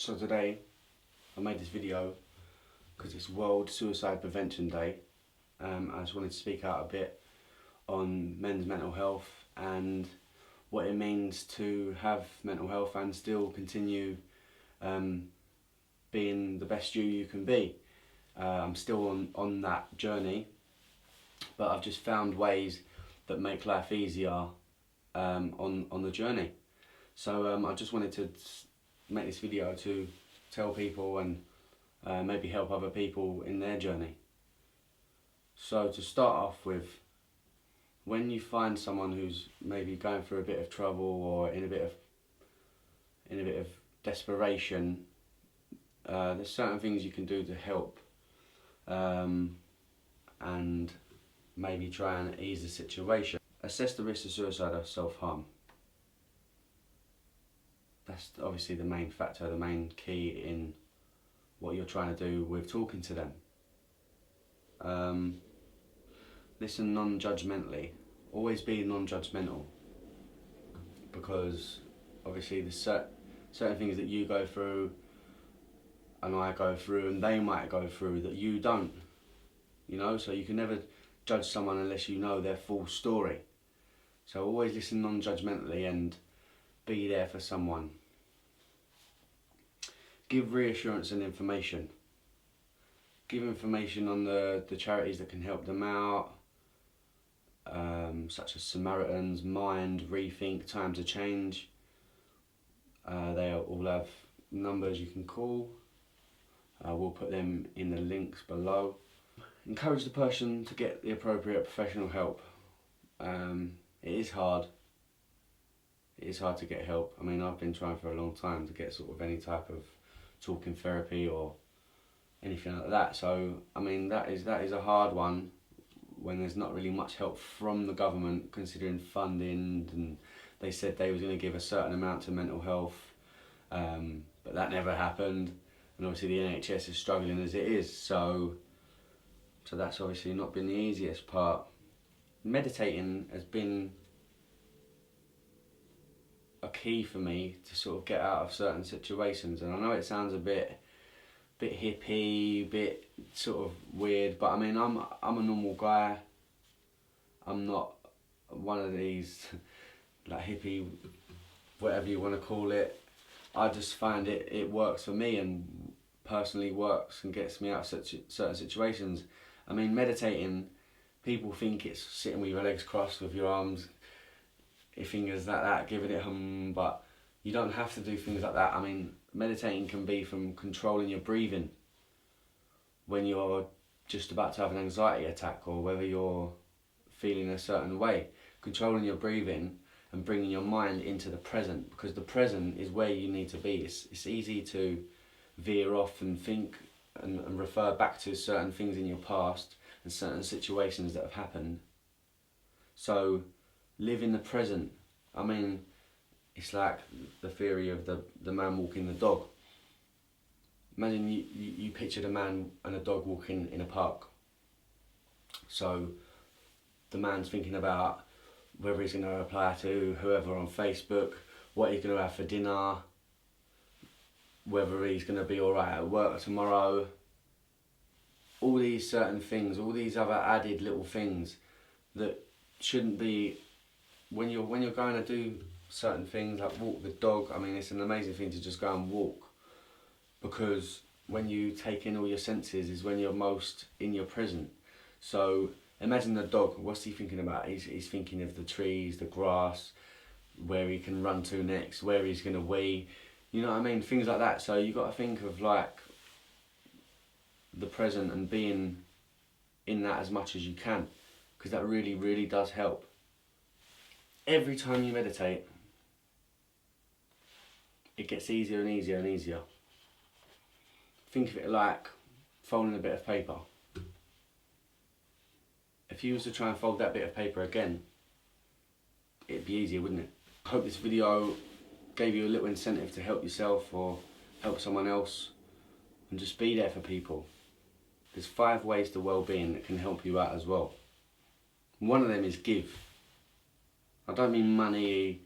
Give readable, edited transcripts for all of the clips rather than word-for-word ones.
So today I made this video because it's World Suicide Prevention Day. I just wanted to speak out a bit on men's mental health and what it means to have mental health and still continue being the best you can be. I'm still on that journey, but I've just found ways that make life easier on the journey. So I just wanted to make this video to tell people and maybe help other people in their journey. So to start off with, when you find someone who's maybe going through a bit of trouble or in a bit of desperation, there's certain things you can do to help and maybe try and ease the situation. Assess the risk of suicide or self-harm. That's obviously the main factor, the main key in what you're trying to do with talking to them. Listen non-judgmentally. Always be non-judgmental, because obviously there's certain things that you go through and I go through and they might go through that you don't. You know, so you can never judge someone unless you know their full story. So always listen non-judgmentally and be there for someone. Give reassurance and information. Give information on the charities that can help them out, such as Samaritans, Mind, Rethink, Time to Change. They all have numbers you can call. We'll put them in the links below. Encourage the person to get the appropriate professional help. It is hard. It is hard to get help. I mean, I've been trying for a long time to get sort of any type of talking therapy or anything like that. So, I mean, that is a hard one when there's not really much help from the government, considering funding, and they said they was going to give a certain amount to mental health, but that never happened. And obviously the NHS is struggling as it is, so that's obviously not been the easiest part. Meditating has been a key for me to sort of get out of certain situations, and I know it sounds a bit hippie, bit sort of weird, but I mean, I'm a normal guy. I'm not one of these like hippie, whatever you want to call it. I just find it works for me, and personally works and gets me out of certain situations. I mean, meditating, people think it's sitting with your legs crossed with your arms, your fingers like that, giving it hum, but you don't have to do things like that. I mean, meditating can be from controlling your breathing when you're just about to have an anxiety attack, or whether you're feeling a certain way. Controlling your breathing and bringing your mind into the present, because the present is where you need to be. It's easy to veer off and think and refer back to certain things in your past and certain situations that have happened. So live in the present. I mean, it's like the theory of the man walking the dog. Imagine you pictured a man and a dog walking in a park. So the man's thinking about whether he's going to reply to whoever on Facebook, what he's going to have for dinner, whether he's going to be alright at work tomorrow. All these certain things, all these other added little things that shouldn't be. When you're going to do certain things like walk the dog, I mean, it's an amazing thing to just go and walk, because when you take in all your senses is when you're most in your present. So imagine the dog, what's he thinking about? He's thinking of the trees, the grass, where he can run to next, where he's going to wee, you know what I mean, things like that. So you got to think of like the present and being in that as much as you can, because that really, really does help. Every time you meditate, it gets easier and easier and easier. Think of it like folding a bit of paper. If you was to try and fold that bit of paper again, it'd be easier, wouldn't it? I hope this video gave you a little incentive to help yourself or help someone else, and just be there for people. There's 5 ways to well-being that can help you out as well. One of them is give. I don't mean money,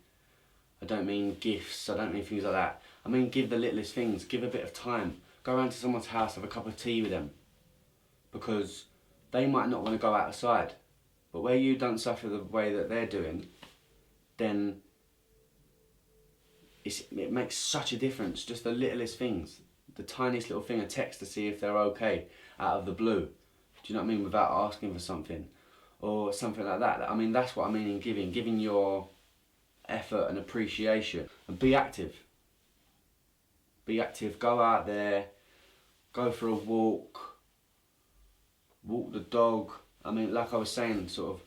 I don't mean gifts, I don't mean things like that. I mean, give the littlest things, give a bit of time. Go around to someone's house, have a cup of tea with them. Because they might not want to go outside. But where you don't suffer the way that they're doing, then it makes such a difference. Just the littlest things. The tiniest little thing, a text to see if they're okay out of the blue. Do you know what I mean? Without asking for something. Or something like that. I mean, that's what I mean in giving. Giving your effort and appreciation. And be active. Be active. Go out there. Go for a walk. Walk the dog. I mean, like I was saying, sort of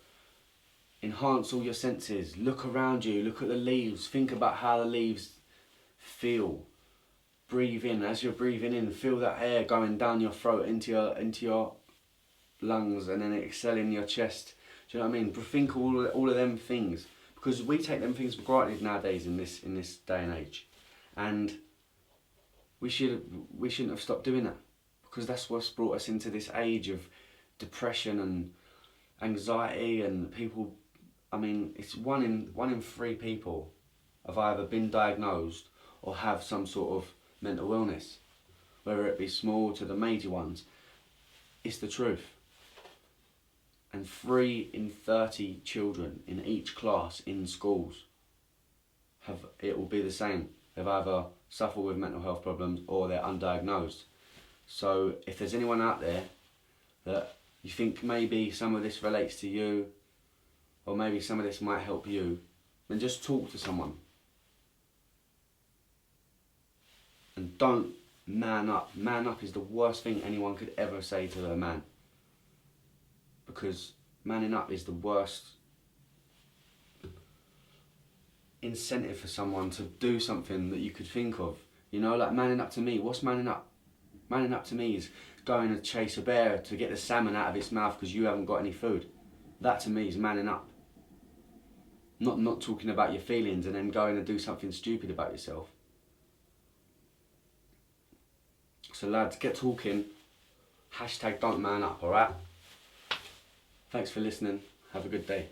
enhance all your senses. Look around you. Look at the leaves. Think about how the leaves feel. Breathe in. As you're breathing in, feel that air going down your throat into your lungs, and then exhale in your chest. Do you know what I mean? Think all of them things, because we take them things for granted nowadays in this day and age, and we shouldn't have stopped doing that, because that's what's brought us into this age of depression and anxiety, and people. I mean, it's one in 3 people have either been diagnosed or have some sort of mental illness, whether it be small to the major ones. It's the truth. And 3 in 30 children in each class in schools it will be the same. They've either suffered with mental health problems or they're undiagnosed. So if there's anyone out there that you think maybe some of this relates to you, or maybe some of this might help you, then just talk to someone. And don't man up. Man up is the worst thing anyone could ever say to a man. Because manning up is the worst incentive for someone to do something that you could think of. You know, like manning up to me. What's manning up? Manning up to me is going to chase a bear to get the salmon out of its mouth because you haven't got any food. That to me is manning up. Not talking about your feelings and then going and do something stupid about yourself. So lads, get talking. #DONTMANUP, alright? Thanks for listening. Have a good day.